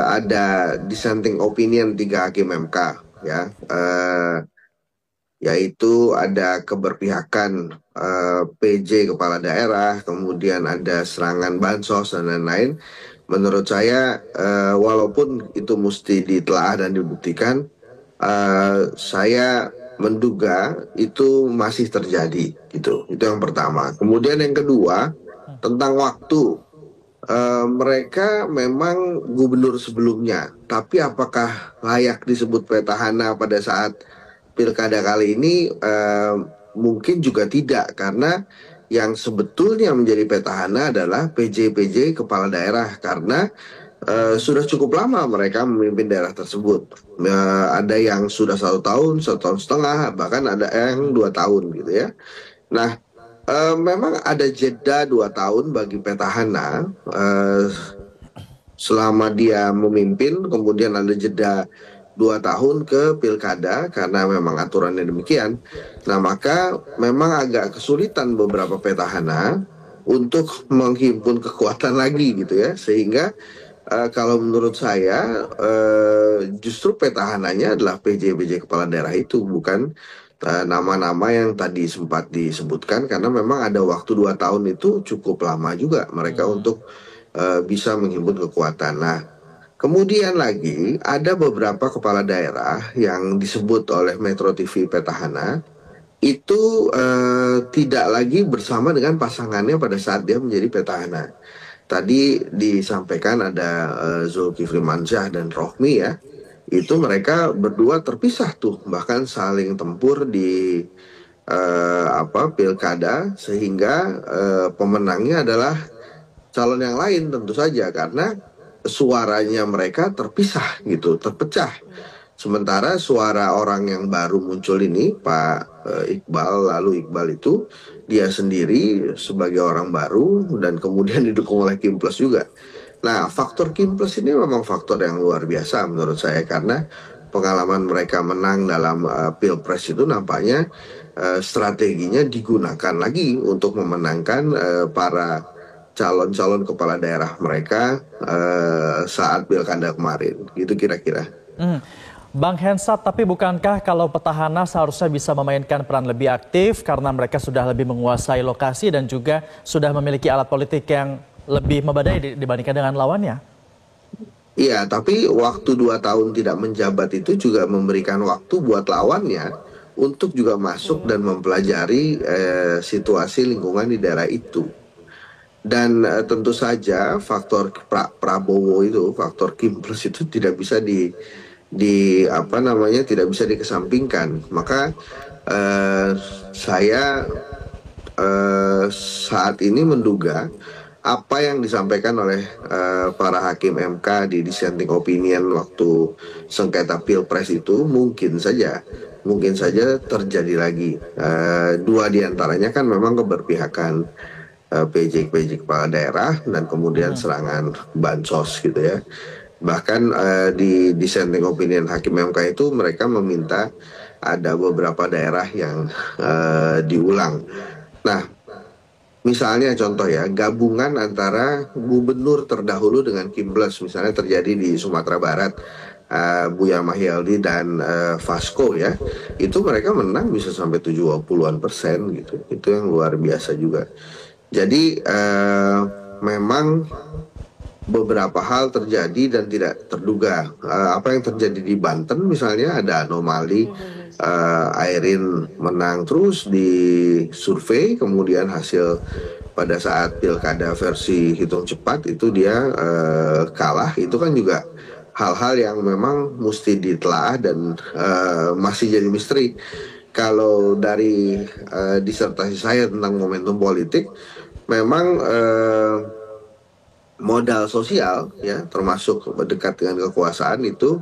ada dissenting opinion 3 hakim MK ya, yaitu ada keberpihakan PJ kepala daerah, kemudian ada serangan bansos dan lain-lain. Menurut saya, walaupun itu mesti ditelaah dan dibuktikan, saya menduga itu masih terjadi gitu. Itu yang pertama. Kemudian yang kedua, tentang waktu. Mereka memang gubernur sebelumnya, tapi apakah layak disebut petahana pada saat pilkada kali ini? Mungkin juga tidak, karena yang sebetulnya menjadi petahana adalah PJ-PJ kepala daerah, karena sudah cukup lama mereka memimpin daerah tersebut. Ada yang sudah 1 tahun, 1 tahun setengah, bahkan ada yang 2 tahun gitu ya. Nah, memang ada jeda 2 tahun bagi petahana, selama dia memimpin, kemudian ada jeda 2 tahun ke pilkada karena memang aturannya demikian. Nah, maka memang agak kesulitan beberapa petahana untuk menghimpun kekuatan lagi gitu ya, sehingga kalau menurut saya, justru petahananya adalah PJ-PJ kepala daerah itu, bukan nama-nama yang tadi sempat disebutkan, karena memang ada waktu 2 tahun itu cukup lama juga mereka Hmm. untuk bisa menghimpun kekuatan. Nah, kemudian lagi ada beberapa kepala daerah yang disebut oleh Metro TV petahana itu tidak lagi bersama dengan pasangannya pada saat dia menjadi petahana. Tadi disampaikan ada Zulkifli Mansyah dan Rohmi ya. Itu mereka berdua terpisah tuh, bahkan saling tempur di pilkada, sehingga pemenangnya adalah calon yang lain tentu saja, karena suaranya mereka terpisah gitu, terpecah. Sementara suara orang yang baru muncul ini, Pak Iqbal, lalu Iqbal itu dia sendiri sebagai orang baru dan kemudian didukung oleh Kim Plus juga. Nah, faktor Kim Plus ini memang faktor yang luar biasa menurut saya, karena pengalaman mereka menang dalam Pilpres itu nampaknya strateginya digunakan lagi untuk memenangkan para calon-calon kepala daerah mereka saat pilkada kemarin. Gitu kira-kira. Hmm. Bang Hensat, tapi bukankah kalau petahana seharusnya bisa memainkan peran lebih aktif karena mereka sudah lebih menguasai lokasi dan juga sudah memiliki alat politik yang lebih memadai dibandingkan dengan lawannya? Iya, tapi waktu 2 tahun tidak menjabat itu juga memberikan waktu buat lawannya untuk juga masuk dan mempelajari situasi lingkungan di daerah itu. Dan tentu saja faktor Prabowo itu, faktor Kim Plus itu tidak bisa di apa namanya, tidak bisa dikesampingkan. Maka eh, saya saat ini menduga apa yang disampaikan oleh para hakim MK di dissenting opinion waktu sengketa pilpres itu mungkin saja terjadi lagi. Dua diantaranya kan memang keberpihakan PJ kepala daerah dan kemudian Mhm. serangan bansos gitu ya. Bahkan di dissenting opinion hakim MK itu mereka meminta ada beberapa daerah yang diulang. Nah, misalnya contoh ya, gabungan antara gubernur terdahulu dengan Kimples, misalnya terjadi di Sumatera Barat, Buya Mahyaldi dan Vasco ya, itu mereka menang bisa sampai 70-an% gitu. Itu yang luar biasa juga. Jadi memang beberapa hal terjadi dan tidak terduga. Apa yang terjadi di Banten misalnya, ada anomali, Airin menang terus di survei, kemudian hasil pada saat pilkada versi hitung cepat itu dia kalah. Itu kan juga hal-hal yang memang mesti ditelaah dan masih jadi misteri. Kalau dari disertasi saya tentang momentum politik, memang modal sosial ya, termasuk dekat dengan kekuasaan, itu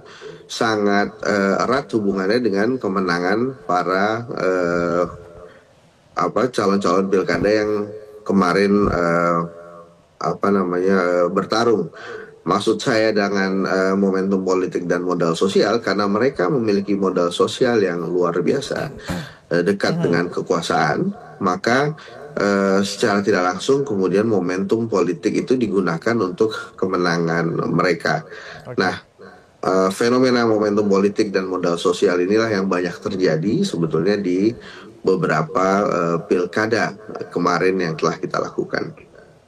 sangat erat hubungannya dengan kemenangan para calon-calon pilkada yang kemarin bertarung. Maksud saya dengan momentum politik dan modal sosial, karena mereka memiliki modal sosial yang luar biasa, dekat Mhm. dengan kekuasaan, maka secara tidak langsung kemudian momentum politik itu digunakan untuk kemenangan mereka. Nah, Oke. fenomena momentum politik dan modal sosial inilah yang banyak terjadi sebetulnya di beberapa pilkada kemarin yang telah kita lakukan.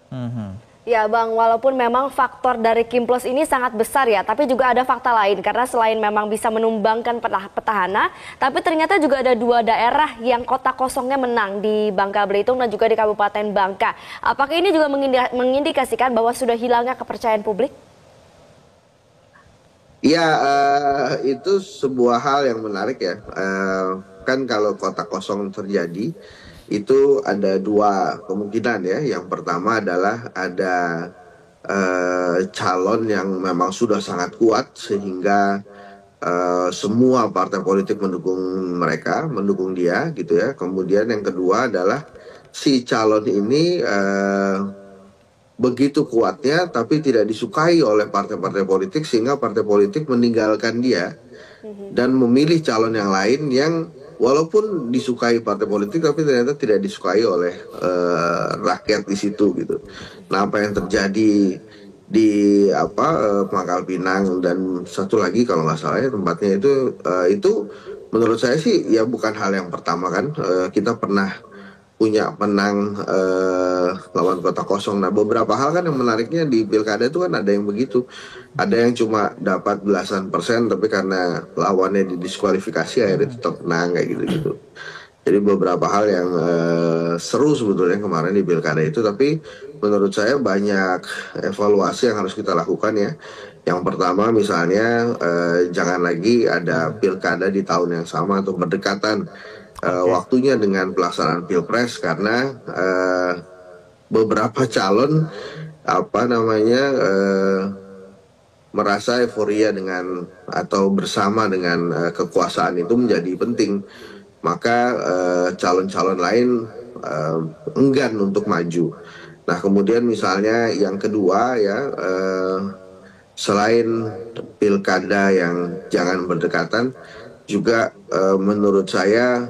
Mhm. Ya Bang, walaupun memang faktor dari Kimplos ini sangat besar ya, tapi juga ada fakta lain. Karena selain memang bisa menumbangkan petahana, tapi ternyata juga ada 2 daerah yang kota kosongnya menang di Bangka Belitung dan juga di Kabupaten Bangka. Apakah ini juga mengindikasikan bahwa sudah hilangnya kepercayaan publik? Ya, itu sebuah hal yang menarik ya. Kan kalau kota kosong terjadi, itu ada dua kemungkinan ya. Yang pertama adalah ada calon yang memang sudah sangat kuat sehingga semua partai politik mendukung mereka, mendukung dia gitu ya. Kemudian yang kedua adalah si calon ini begitu kuatnya tapi tidak disukai oleh partai-partai politik sehingga partai politik meninggalkan dia dan memilih calon yang lain yang walaupun disukai partai politik tapi ternyata tidak disukai oleh rakyat di situ gitu. Nah, apa yang terjadi di Pangkal Pinang dan satu lagi kalau nggak salah ya tempatnya itu menurut saya sih ya bukan hal yang pertama kan. Kita pernah punya menang lawan kota kosong. Nah, beberapa hal kan yang menariknya di pilkada itu kan ada yang begitu. Ada yang cuma dapat belasan persen, tapi karena lawannya didiskualifikasi akhirnya tetap menang kayak gitu-gitu. Jadi beberapa hal yang seru sebetulnya kemarin di pilkada itu, tapi menurut saya banyak evaluasi yang harus kita lakukan ya. Yang pertama misalnya jangan lagi ada pilkada di tahun yang sama atau berdekatan Oke. waktunya dengan pelaksanaan pilpres karena beberapa calon merasa euforia dengan atau bersama dengan kekuasaan itu menjadi penting, maka calon-calon lain enggan untuk maju. Nah, kemudian misalnya yang kedua ya, selain pilkada yang jangan berdekatan, juga menurut saya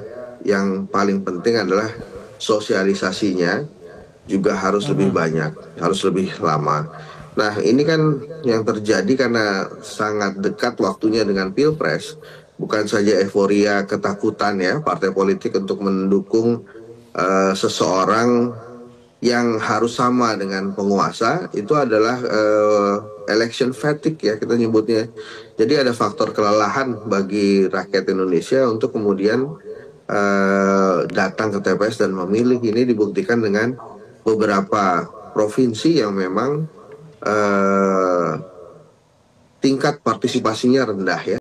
yang paling penting adalah sosialisasinya juga harus lebih Mhm. banyak, harus lebih lama. Nah, ini kan yang terjadi karena sangat dekat waktunya dengan Pilpres, bukan saja euforia ketakutan ya partai politik untuk mendukung seseorang yang harus sama dengan penguasa, itu adalah election fatigue ya kita nyebutnya. Jadi ada faktor kelelahan bagi rakyat Indonesia untuk kemudian datang ke TPS dan memilih. Ini dibuktikan dengan beberapa provinsi yang memang tingkat partisipasinya rendah ya.